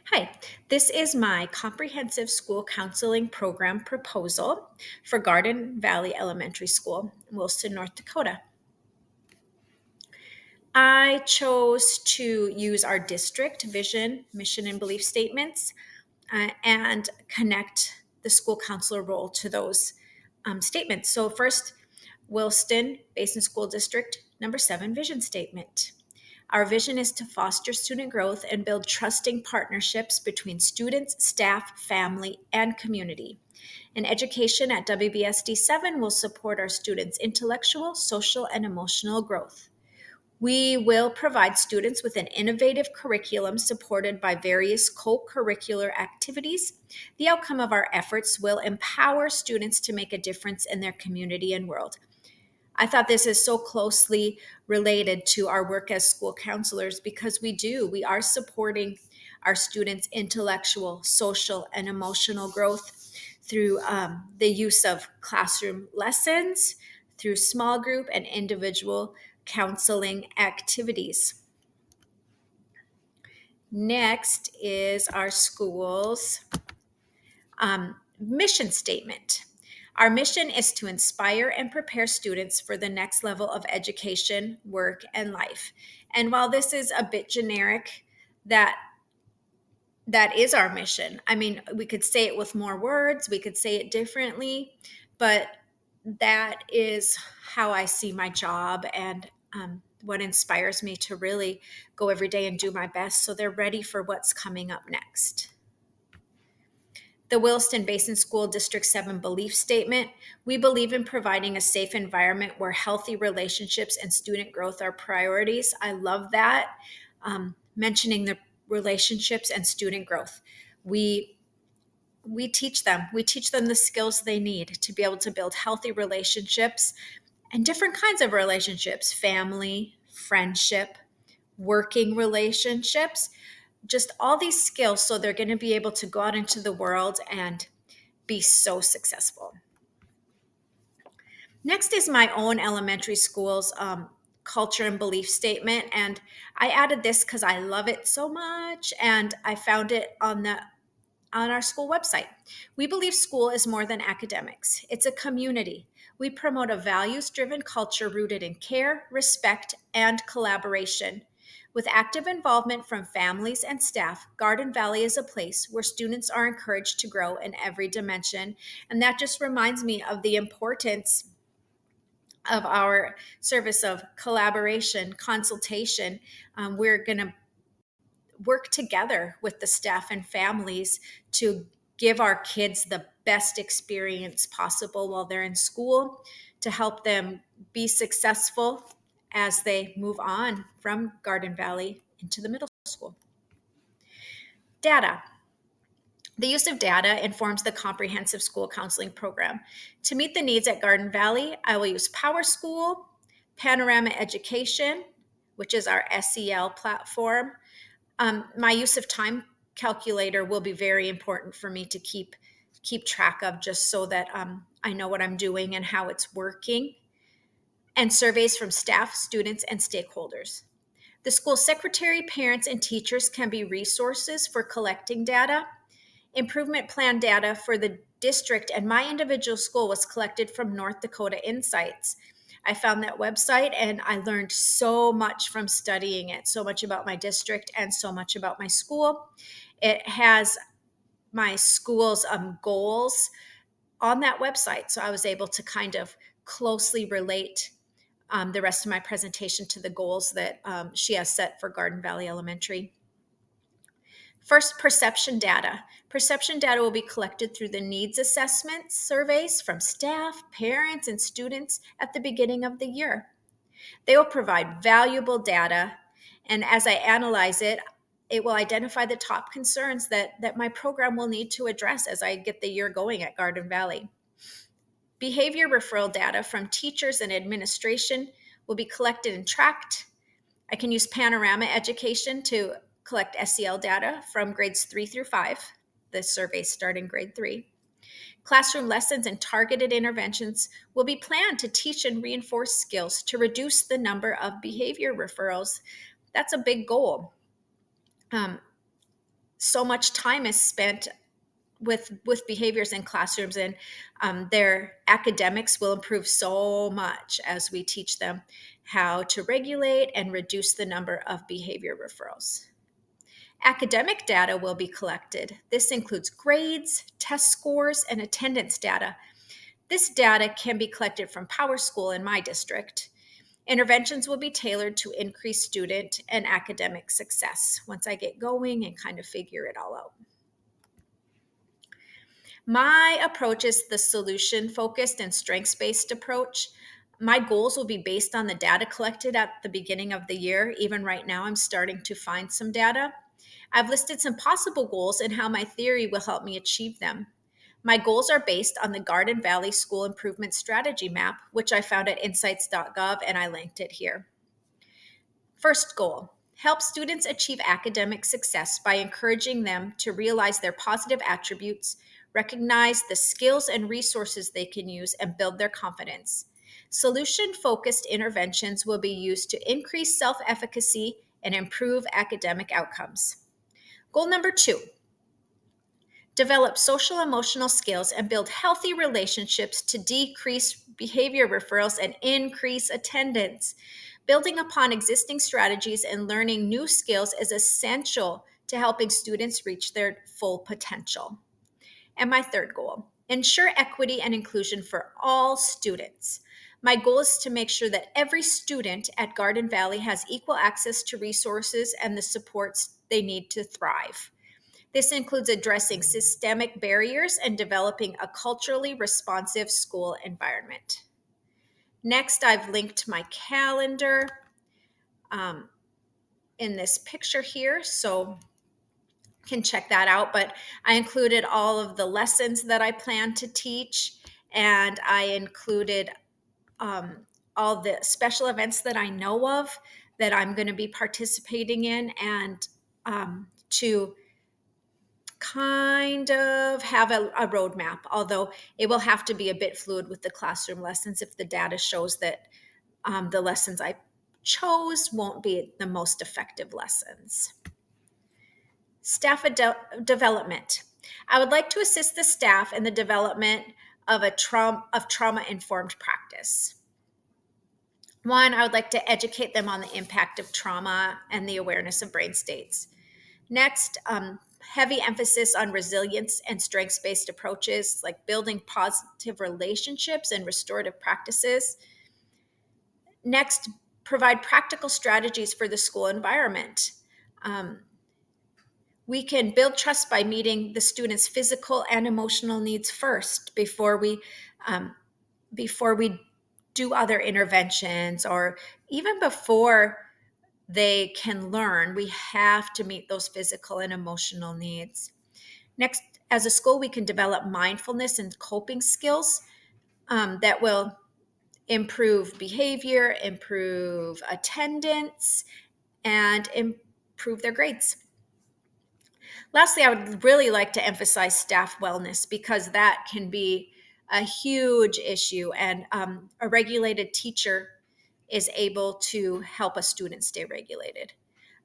Hi, this is my comprehensive school counseling program proposal for Garden Valley Elementary School, Wilson, North Dakota. I chose to use our district vision, mission, and belief statements and connect the school counselor role to those statements. So, first, Wilson Basin School District number 7 vision statement. Our vision is to foster student growth and build trusting partnerships between students, staff, family, and community. And education at WBSD 7 will support our students' intellectual, social, and emotional growth. We will provide students with an innovative curriculum supported by various co curricular activities. The outcome of our efforts will empower students to make a difference in their community and world. I thought this is so closely related to our work as school counselors because we are supporting our students' intellectual, social, and emotional growth through the use of classroom lessons, through small group and individual counseling activities. Next is our school's mission statement. Our mission is to inspire and prepare students for the next level of education, work, and life. And while this is a bit generic, that is our mission. I mean, we could say it with more words, we could say it differently, but that is how I see my job and what inspires me to really go every day and do my best so they're ready for what's coming up next. The Williston Basin School District 7 belief statement. We believe in providing a safe environment where healthy relationships and student growth are priorities. I love that. Mentioning the relationships and student growth. We teach them. We teach them the skills they need to be able to build healthy relationships and different kinds of relationships, family, friendship, working relationships, just all these skills so they're going to be able to go out into the world and be so successful. Next is my own elementary school's culture and belief statement. And I added this because I love it so much. And I found it on our school website. We believe school is more than academics. It's a community. We promote a values-driven culture rooted in care, respect, and collaboration. With active involvement from families and staff, Garden Valley is a place where students are encouraged to grow in every dimension. And that just reminds me of the importance of our service of collaboration, consultation. We're going to work together with the staff and families to give our kids the best experience possible while they're in school to help them be successful as they move on from Garden Valley into the middle school. Data. The use of data informs the comprehensive school counseling program. To meet the needs at Garden Valley, I will use PowerSchool, Panorama Education, which is our SEL platform. My use of time calculator will be very important for me to keep track of, just so that I know what I'm doing and how it's working. And surveys from staff, students, and stakeholders. The school secretary, parents, and teachers can be resources for collecting data. Improvement plan data for the district and my individual school was collected from North Dakota Insights. I found that website and I learned so much from studying it, so much about my district and so much about my school. It has my school's goals on that website, so I was able to kind of closely relate the rest of my presentation to the goals that she has set for Garden Valley Elementary. First, perception data. Perception data will be collected through the needs assessment surveys from staff, parents, and students at the beginning of the year. They will provide valuable data, and as I analyze it, it will identify the top concerns that my program will need to address as I get the year going at Garden Valley. Behavior referral data from teachers and administration will be collected and tracked. I can use Panorama Education to collect SEL data from grades 3 through 5. The surveys start in grade 3. Classroom lessons and targeted interventions will be planned to teach and reinforce skills to reduce the number of behavior referrals. That's a big goal. so much time is spent with behaviors in classrooms, and their academics will improve so much as we teach them how to regulate and reduce the number of behavior referrals. Academic data will be collected. This includes grades, test scores, and attendance data. This data can be collected from PowerSchool in my district. Interventions will be tailored to increase student and academic success once I get going and kind of figure it all out. My approach is the solution focused and strengths based approach. My goals will be based on the data collected at the beginning of the year. Even right now, I'm starting to find some data. I've listed some possible goals and how my theory will help me achieve them. My goals are based on the Garden Valley School Improvement Strategy Map, which I found at insights.gov, and I linked it here. First goal: help students achieve academic success by encouraging them to realize their positive attributes, recognize the skills and resources they can use, and build their confidence. Solution-focused interventions will be used to increase self-efficacy and improve academic outcomes. Goal number 2: develop social emotional skills and build healthy relationships to decrease behavior referrals and increase attendance. Building upon existing strategies and learning new skills is essential to helping students reach their full potential. And my third goal: ensure equity and inclusion for all students. My goal is to make sure that every student at Garden Valley has equal access to resources and the supports they need to thrive. This includes addressing systemic barriers and developing a culturally responsive school environment. Next, I've linked my calendar in this picture here, so you can check that out. But I included all of the lessons that I plan to teach, and I included all the special events that I know of that I'm going to be participating in, and to kind of have a roadmap, although it will have to be a bit fluid with the classroom lessons if the data shows that the lessons I chose won't be the most effective lessons. Staff development. I would like to assist the staff in the development of trauma-informed practice. One, I would like to educate them on the impact of trauma and the awareness of brain states. Next, heavy emphasis on resilience and strengths-based approaches, like building positive relationships and restorative practices. Next, provide practical strategies for the school environment. We can build trust by meeting the students' physical and emotional needs first before we do other interventions, or even before they can learn. We have to meet those physical and emotional needs. Next, as a school, we can develop mindfulness and coping skills that will improve behavior, improve attendance, and improve their grades. Lastly, I would really like to emphasize staff wellness, because that can be a huge issue, and a regulated teacher is able to help a student stay regulated.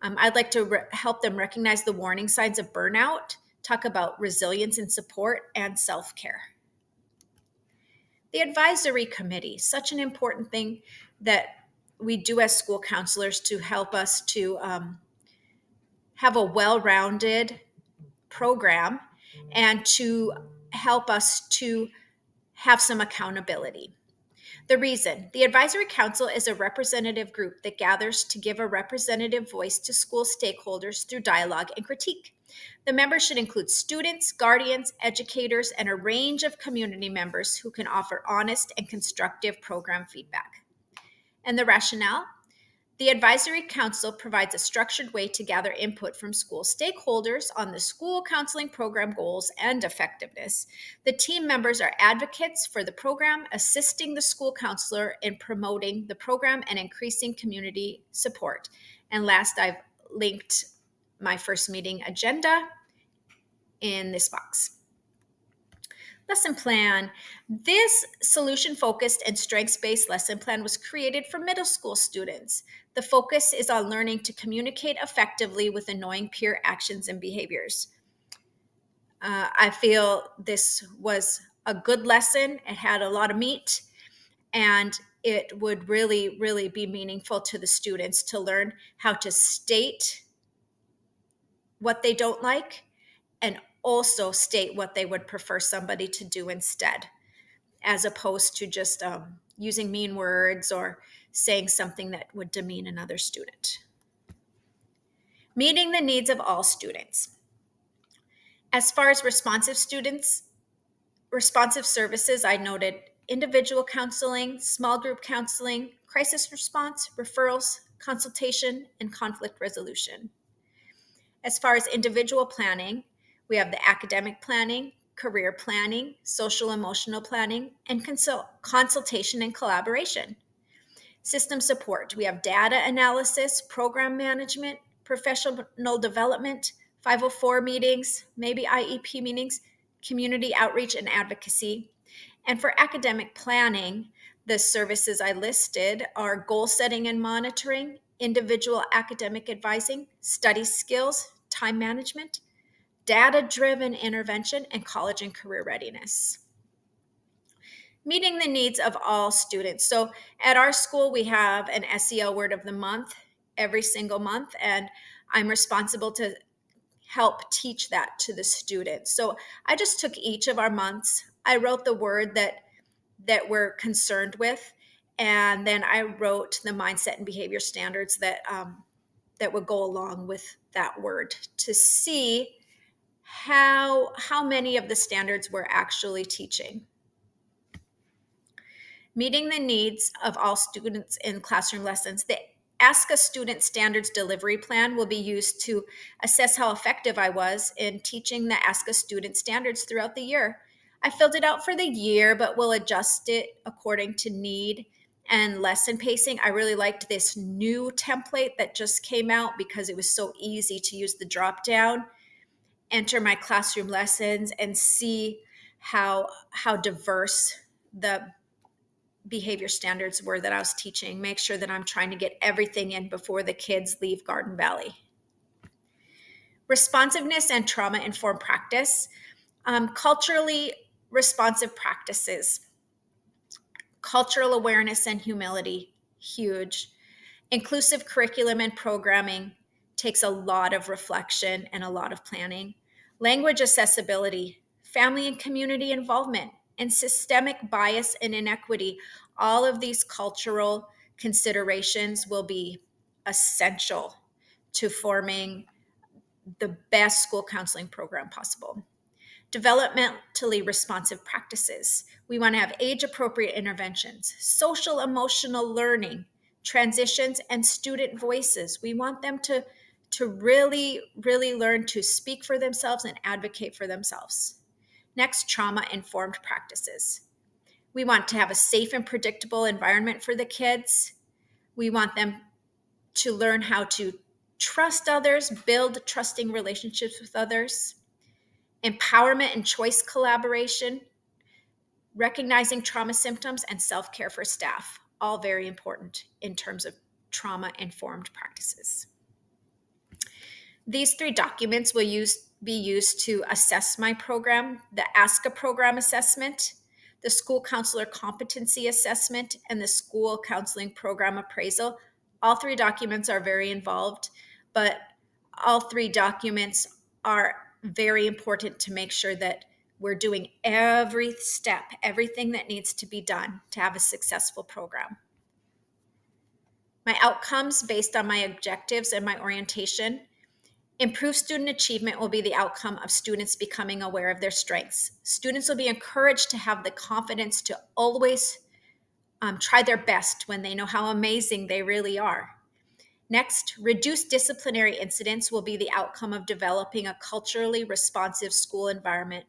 I'd like to help them recognize the warning signs of burnout, talk about resilience and support, and self-care. The advisory committee, such an important thing that we do as school counselors to help us to have a well-rounded program and to help us to have some accountability. The reason: the advisory council is a representative group that gathers to give a representative voice to school stakeholders through dialogue and critique. The members should include students, guardians, educators, and a range of community members who can offer honest and constructive program feedback. And the rationale: the advisory council provides a structured way to gather input from school stakeholders on the school counseling program goals and effectiveness. The team members are advocates for the program, assisting the school counselor in promoting the program and increasing community support. And last, I've linked my first meeting agenda in this box. Lesson plan. This solution focused and strengths based lesson plan was created for middle school students. The focus is on learning to communicate effectively with annoying peer actions and behaviors. I feel this was a good lesson. It had a lot of meat, and it would really, really be meaningful to the students to learn how to state what they don't like and also state what they would prefer somebody to do instead, as opposed to just using mean words or saying something that would demean another student. Meeting the needs of all students. As far as responsive services, I noted individual counseling, small group counseling, crisis response, referrals, consultation, and conflict resolution. As far as individual planning, we have the academic planning, career planning, social emotional planning, and consultation and collaboration. System support, we have data analysis, program management, professional development, 504 meetings, maybe IEP meetings, community outreach and advocacy. And for academic planning, the services I listed are goal setting and monitoring, individual academic advising, study skills, time management, data-driven intervention, and college and career readiness. Meeting the needs of all students. So at our school, we have an SEL word of the month every single month, and I'm responsible to help teach that to the students. So I just took each of our months. I wrote the word that we're concerned with, and then I wrote the mindset and behavior standards that would go along with that word to see how many of the standards we're actually teaching. Meeting the needs of all students in classroom lessons. The Ask a Student Standards Delivery Plan will be used to assess how effective I was in teaching the Ask a Student standards throughout the year. I filled it out for the year, but will adjust it according to need and lesson pacing. I really liked this new template that just came out because it was so easy to use the drop down, enter my classroom lessons, and see how diverse the behavior standards were that I was teaching. Make sure that I'm trying to get everything in before the kids leave Garden Valley. Responsiveness and trauma-informed practice. Culturally responsive practices. Cultural awareness and humility, huge. Inclusive curriculum and programming takes a lot of reflection and a lot of planning. Language accessibility, family and community involvement, and systemic bias and inequity. All of these cultural considerations will be essential to forming the best school counseling program possible. Developmentally responsive practices. We want to have age-appropriate interventions, social emotional learning, transitions, and student voices. We want them to really, really learn to speak for themselves and advocate for themselves. Next, trauma-informed practices. We want to have a safe and predictable environment for the kids. We want them to learn how to trust others, build trusting relationships with others. Empowerment and choice collaboration, recognizing trauma symptoms, and self-care for staff, all very important in terms of trauma-informed practices. These 3 documents will be used to assess my program: the Ask a Program Assessment, the School Counselor Competency Assessment, and the School Counseling Program Appraisal. All 3 documents are very involved, but all 3 documents are very important to make sure that we're doing every step, everything that needs to be done to have a successful program. My outcomes based on my objectives and my orientation. Improved student achievement will be the outcome of students becoming aware of their strengths. Students will be encouraged to have the confidence to always try their best when they know how amazing they really are. Next, reduced disciplinary incidents will be the outcome of developing a culturally responsive school environment.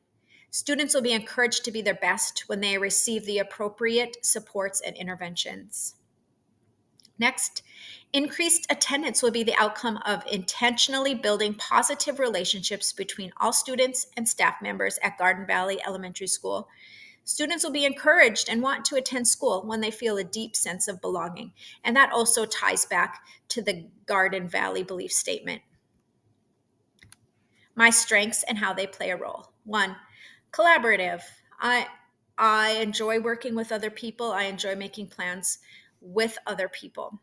Students will be encouraged to be their best when they receive the appropriate supports and interventions. Next, increased attendance will be the outcome of intentionally building positive relationships between all students and staff members at Garden Valley Elementary School. Students will be encouraged and want to attend school when they feel a deep sense of belonging. And that also ties back to the Garden Valley belief statement. My strengths and how they play a role. One, collaborative. I enjoy working with other people. I enjoy making plans with other people.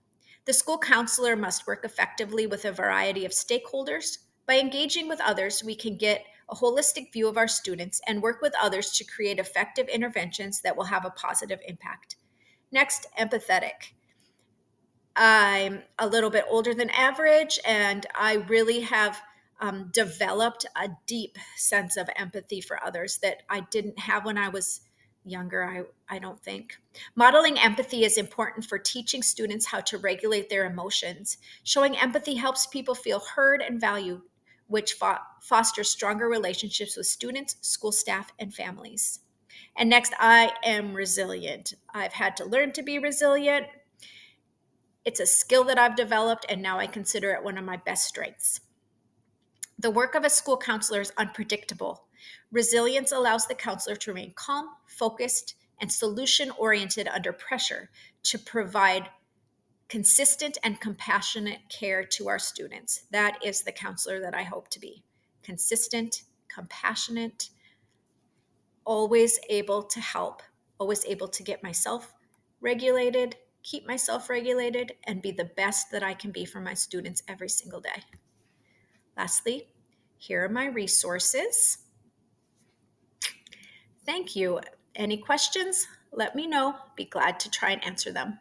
The school counselor must work effectively with a variety of stakeholders. By engaging with others, we can get a holistic view of our students and work with others to create effective interventions that will have a positive impact. Next, empathetic. I'm a little bit older than average, and I really have developed a deep sense of empathy for others that I didn't have when I was younger, I don't think. Modeling empathy is important for teaching students how to regulate their emotions. Showing empathy helps people feel heard and valued, which fosters stronger relationships with students, school staff, and families. And next, I am resilient. I've had to learn to be resilient. It's a skill that I've developed, and now I consider it one of my best strengths. The work of a school counselor is unpredictable. Resilience allows the counselor to remain calm, focused, and solution oriented under pressure to provide consistent and compassionate care to our students. That is the counselor that I hope to be. Consistent, compassionate, always able to help, always able to get myself regulated, keep myself regulated, and be the best that I can be for my students every single day. Lastly, here are my resources. Thank you. Any questions? Let me know. Be glad to try and answer them.